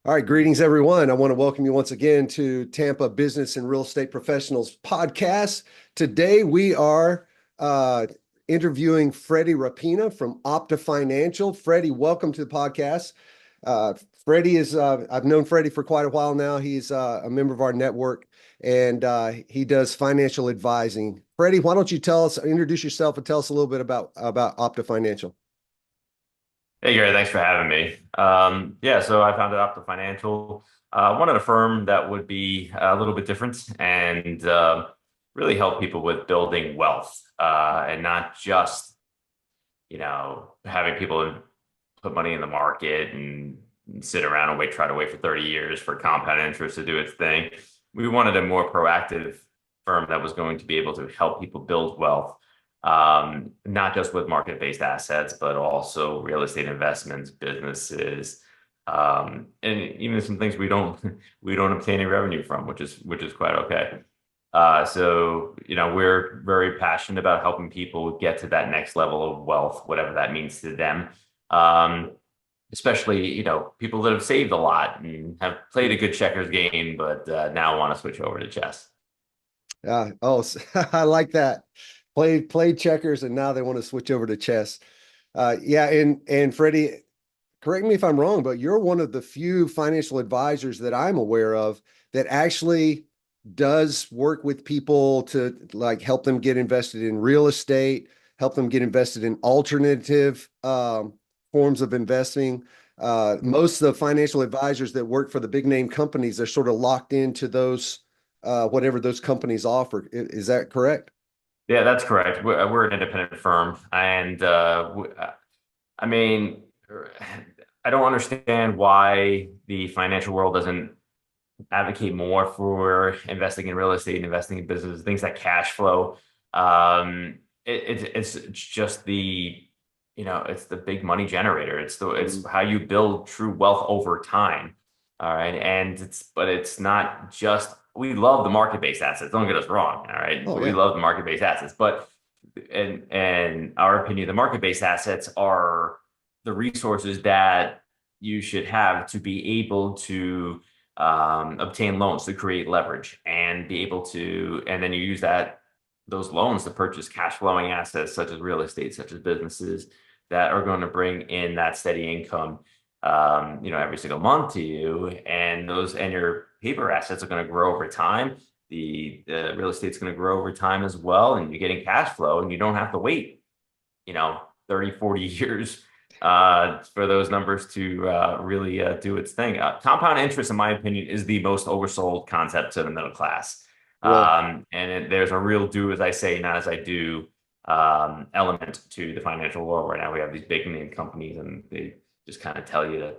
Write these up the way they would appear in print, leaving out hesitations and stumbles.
All right, greetings everyone. I want to welcome you once again to Tampa Business and Real Estate Professionals podcast. Today we are interviewing Freddie Rappina from Opta Financial. Freddie, welcome to the podcast. Uh, Freddie is, I've known Freddie for quite a while now. He's a member of our network and he does financial advising. Freddie, why don't you introduce yourself and tell us a little bit about Opta Financial. Hey Gary, thanks for having me. So I founded Opta Financial. Wanted a firm that would be a little bit different and really help people with building wealth and not just, having people put money in the market and sit around and try to wait for 30 years for compound interest to do its thing. We wanted a more proactive firm that was going to be able to help people build wealth, not just with market-based assets, but also real estate investments, businesses, and even some things we don't obtain any revenue from, which is quite okay. We're very passionate about helping people get to that next level of wealth, whatever that means to them. Especially, people that have saved a lot and have played a good checkers game, but now want to switch over to chess. I like that. Played checkers and now they want to switch over to chess. And Freddie, correct me if I'm wrong, but you're one of the few financial advisors that I'm aware of that actually does work with people to like help them get invested in real estate, help them get invested in alternative forms of investing. Most of the financial advisors that work for the big name companies, they're sort of locked into those whatever those companies offer. Is that correct? Yeah, that's correct. We're an independent firm, and I mean, I don't understand why the financial world doesn't advocate more for investing in real estate, investing in business, things that cash flow. It's just it's the big money generator. It's how you build true wealth over time. All right, and it's not just we love the market-based assets. Don't get us wrong. All right, Oh we yeah. love the market-based assets, but in our opinion, the market-based assets are the resources that you should have to be able to obtain loans to create leverage and be able to, and then you use those loans to purchase cash flowing assets such as real estate, such as businesses that are going to bring in that steady income, every single month to you, and your paper assets are going to grow over time. The real estate's going to grow over time as well, and you're getting cash flow, and you don't have to wait, 30, 40 years for those numbers to really do its thing. Compound interest, in my opinion, is the most oversold concept to the middle class. Really? There's a real do as I say, not as I do element to the financial world right now. We have these big name companies, and they just kind of tell you to,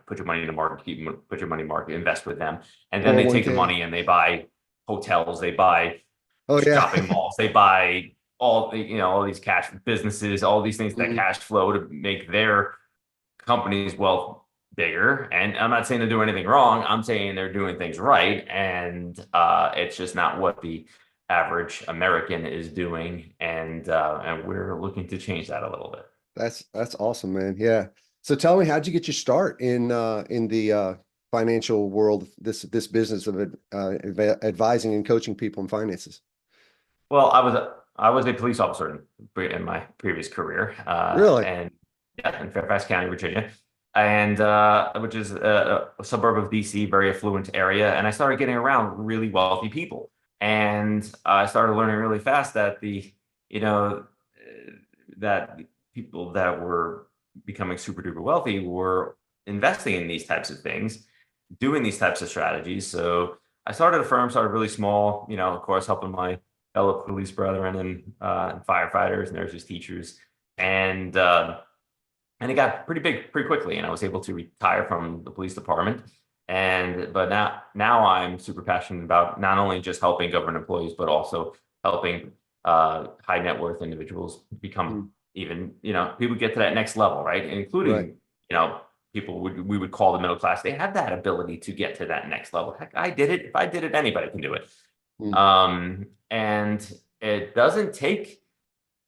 put your money in the market, put your money in the market, invest with them, and then they take the 401k. money and they buy hotels, they buy Oh yeah. shopping malls, they buy all these cash businesses, all these things that Mhm. cash flow to make their companies wealth bigger. And I'm not saying they're doing anything wrong. I'm saying they're doing things right, and it's just not what the average American is doing, and we're looking to change that a little bit. That's awesome, man. Yeah. So tell me, how'd you get your start in the financial world, this business of advising and coaching people in finances? Well, I was a police officer in my previous career, Really? and yeah, in Fairfax County, Virginia, and which is a suburb of DC, very affluent area. And I started getting around really wealthy people, and I started learning really fast that you know, that people that were becoming super duper wealthy were investing in these types of things, doing these types of strategies. So I started a firm, started really small, of course, helping my fellow police brethren and firefighters, nurses, teachers, and and it got pretty big pretty quickly. And I was able to retire from the police department. But now I'm super passionate about not only just helping government employees, but also helping high net worth individuals become Mm. even, people get to that next level, right? Right. Including, people we would call the middle class. They have that ability to get to that next level. Heck, I did it. If I did it, anybody can do it. Mm. And it doesn't take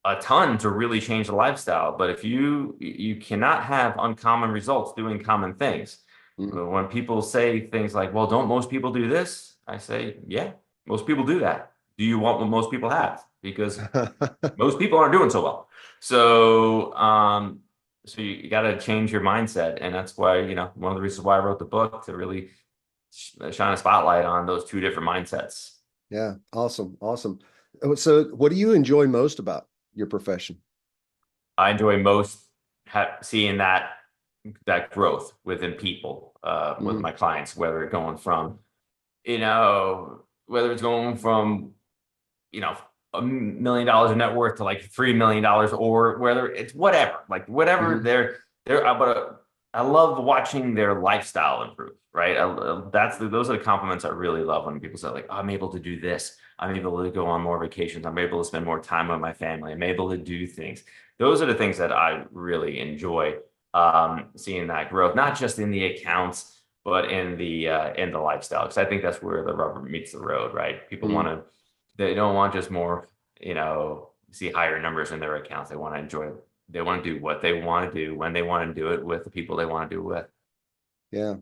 a ton to really change the lifestyle, but if you cannot have uncommon results doing common things. Mm. When people say things like, well, don't most people do this? I say, yeah, most people do that. Do you want what most people have? Because most people aren't doing so well. So, so you got to change your mindset. And that's why, one of the reasons why I wrote the book to really shine a spotlight on those two different mindsets. Yeah, awesome, awesome. So, what do you enjoy most about your profession? I enjoy most seeing that growth within people, with Mm, my clients, whether it's going from, whether it's going from, $1 million in net worth to like $3 million, or whether it's whatever, like whatever mhm. but I love watching their lifestyle improve, right? Those are the compliments I really love when people say like, I'm able to do this. I'm able to go on more vacations. I'm able to spend more time with my family. I'm able to do things. Those are the things that I really enjoy, seeing that growth, not just in the accounts, but in the lifestyle. Because I think that's where the rubber meets the road, right? Mm. They don't want just more, see higher numbers in their accounts. They want to do what they want to do when they want to do it with the people they want to do it with. Yeah.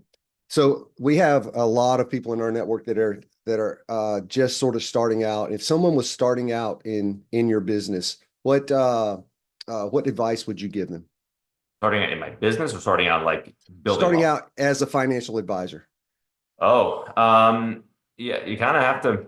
So we have a lot of people in our network that are just sort of starting out. If someone was starting out in your business, what advice would you give them? Starting out in my business or starting out like building Starting wealth? out as a financial advisor. Oh, yeah, you kind of have to.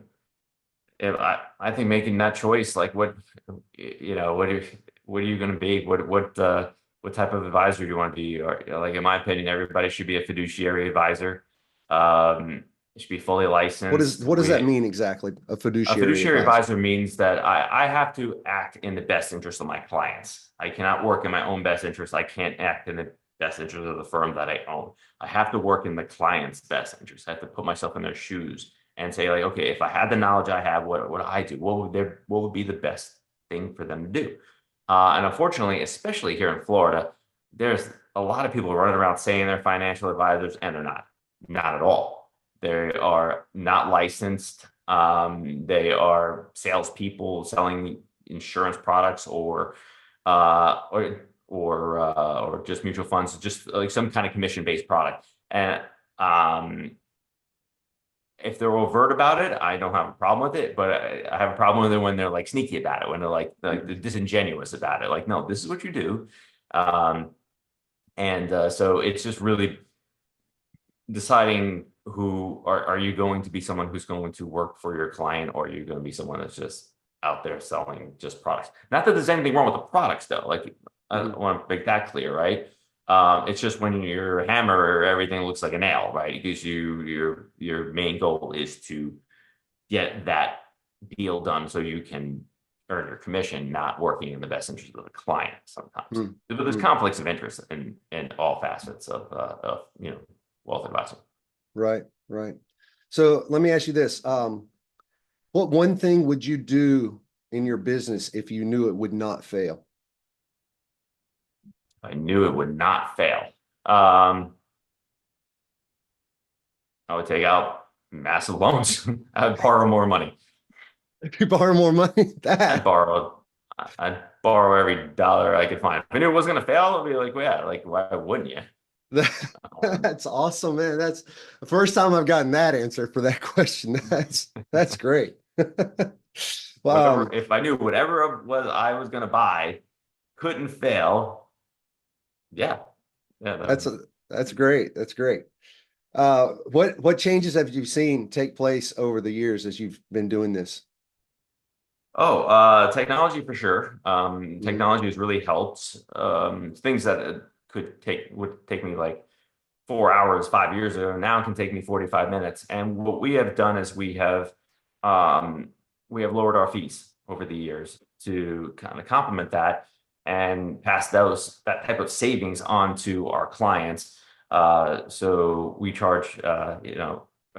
If I think making that choice, like what are you going to be? What type of advisor do you want to be? Or, like in my opinion, everybody should be a fiduciary advisor. It should be fully licensed. What does that mean exactly? A A fiduciary fiduciary advisor. advisor means that I have to act in the best interest of my clients. I cannot work in my own best interest. I can't act in the best interest of the firm that I own. I have to work in the client's best interest. I have to put myself in their shoes and say, like, okay, if I had the knowledge I have, what would I do? What would be the best thing for them to do? And unfortunately, especially here in Florida, there's a lot of people running around saying they're financial advisors and they're not at all. They are not licensed. They are salespeople selling insurance products, or just mutual funds, just like some kind of commission-based product. And if they're overt about it, I don't have a problem with it, but I have a problem with it when they're like sneaky about it, when they're they're disingenuous about it. Like, no, this is what you do. Um, and so it's just really deciding who are you going to be someone who's going to work for your client, or are you going to be someone that's just out there selling just products? Not that there's anything wrong with the products though. Like, I Mhm. want to make that clear, right? It's just when you're a hammer, everything looks like a nail, right? Because your main goal is to get that deal done so you can earn your commission, not working in the best interest of the client sometimes. Mm, But there's mm. conflicts of interest in all facets of wealth advising. Right, right. So let me ask you this. What one thing would you do in your business if you knew it would not fail? I knew it would not fail. Um, I would take out massive loans. I'd borrow more money. If you borrow more money, I'd that borrow. I'd borrow every dollar I could find. If I knew it was going to fail, I'd be like, well, yeah, like why wouldn't you? Um, that's awesome, man. That's the first time I've gotten that answer for that question. That's great. Well, whatever. If I knew whatever was I was going to buy couldn't fail, yeah, yeah. that's that's great. That's great. What changes have you seen take place over the years as you've been doing this? Oh, technology for sure. Mhm. Technology has really helped. Things that would take me like 4 hours 5 years ago now can take me 45 minutes. And what we have done is um, we have lowered our fees over the years to kind of complement that and pass that type of savings on to our clients. So we charge,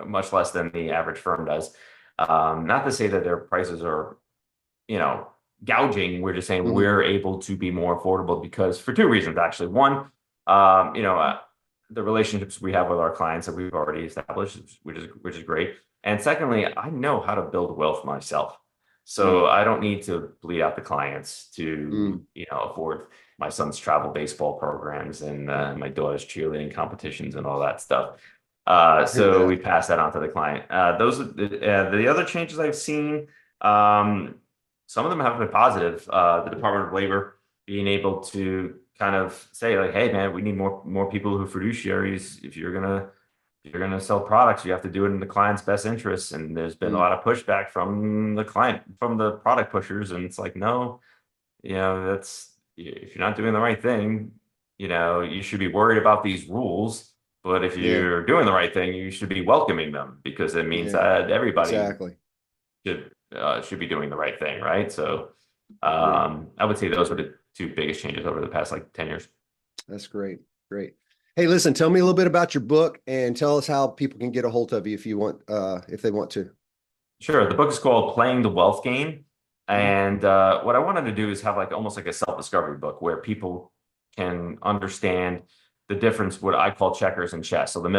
much less than the average firm does. Not to say that their prices are, you know, gouging. We're just saying Mhm. we're able to be more affordable because for two reasons, actually. One, the relationships we have with our clients that we've already established, which is great. And secondly, I know how to build wealth myself. Mm, So I don't need to bleed out the clients to, mm, afford. my son's travel baseball programs and my daughter's cheerleading competitions and all that stuff. Hear So we that. pass that on to the client. Those are the other changes I've seen. Um, some of them have been positive. The Department of Labor being able to kind of say like, "Hey, man, we need more people who fiduciaries. If you're gonna sell products, you have to do it in the client's best interests." And there's been a Mm, lot of pushback from the client, from the product pushers, and it's like, no, that's if you're not doing the right thing, you should be worried about these rules. But if yeah, you're doing the right thing, you should be welcoming them because it means yeah, that everybody exactly. should be doing the right thing, right? So, Agree. I would say those are the two biggest changes over the past like 10 years. That's great. Great. Hey, listen, tell me a little bit about your book and tell us how people can get a hold of you if you want, if they want to. Sure. The book is called Playing the Wealth Game. Mhm. And what I wanted to do is have like almost like a self-discovery book where people can understand the difference, what I call checkers and chess. So the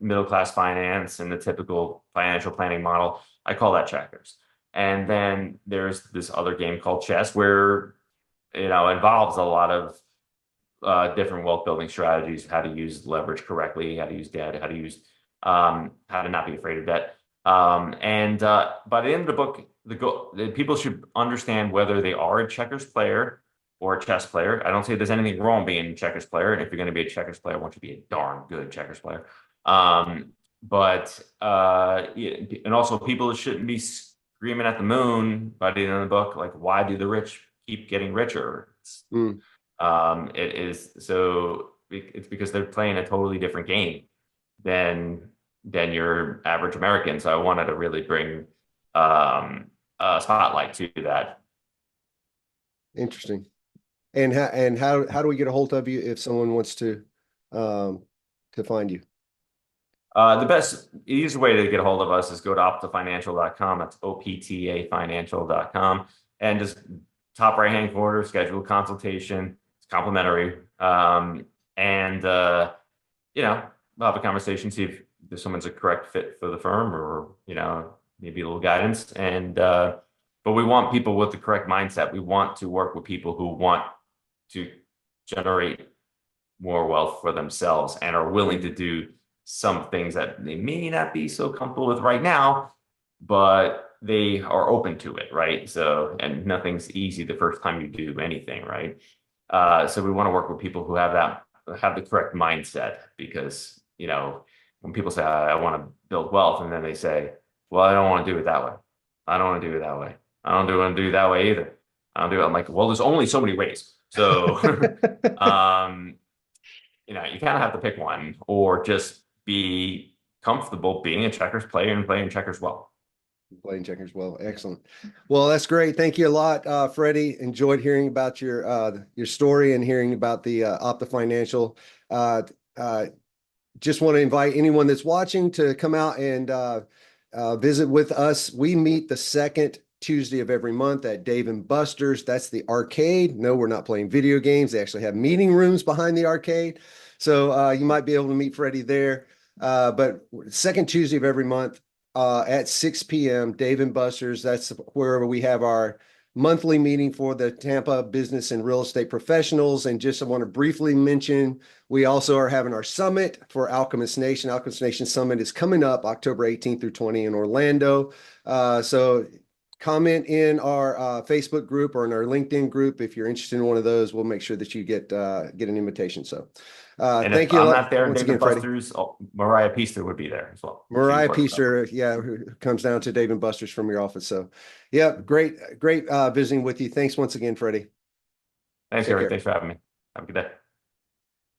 middle class finance and the typical financial planning model, I call that checkers. And then there's this other game called chess where, involves a lot of different wealth building strategies, how to use leverage correctly, how to use debt, how to not be afraid of debt. And by the end of the book, the people should understand whether they are a checkers player or a chess player. I don't say there's anything wrong being a checkers player, and if you're going to be a checkers player, I want you to be a darn good checkers player. But yeah, and also people shouldn't be screaming at the moon by the end of the book, like, why do the rich keep getting richer? Mm, It is so it's because they're playing a totally different game than your average American. So I wanted to really bring a spotlight to that. interesting. And how do we get a hold of you if someone wants um to find you? The best, easiest way to get a hold of us is go to optafinancial.com. That's OPTA financial.com. And just top right hand corner, schedule a consultation. It's complimentary. And, we'll have a conversation, see if someone's a correct fit for the firm or, maybe a little guidance. And, but we want people with the correct mindset. We want to work with people who want to generate more wealth for themselves and are willing to do some things that they may not be so comfortable with right now, but they are open to it, right? So, and nothing's easy the first time you do anything, right? So we want to work with people who have the correct mindset because, when people say, I want to build wealth, and then they say, well, I don't want to do it that way. I don't want to do it that way. I don't want to do it that way either. I don't do it. I'm like, well, there's only so many ways. So, um, you kind of have to pick one or just be comfortable being a checkers player and playing checkers well. Playing checkers well. Excellent. Well, that's great. Thank you a lot, Freddie. Enjoyed hearing about your story and hearing about the Opta Financial. Uh, uh, just want to invite anyone that's watching to come out and visit with us. We meet the second Tuesday of every month at Dave and Buster's. That's the arcade. No, we're not playing video games. They actually have meeting rooms behind the arcade. So you might be able to meet Freddie there. But second Tuesday of every month at 6 p.m., Dave and Buster's. That's where we have our monthly meeting for the Tampa business and real estate professionals. And just I want to briefly mention, we also are having our summit for Alchemist Nation. Alchemist Nation Summit is coming up October 18th through 20 in Orlando. So comment in our Facebook group or in our LinkedIn group if you're interested in one of those. We'll make sure that you get an invitation. So And if thank you a I'm lot not there, once Dave again, and Freddie. Buster's, Mariah Peaster would be there as well. She Mariah works out. Peaster, yeah, who comes down to Dave and Buster's from your office. So, yeah, great visiting with you. Thanks once again, Freddie. Thanks, Take Gary. care. Thanks for having me. Have a good day.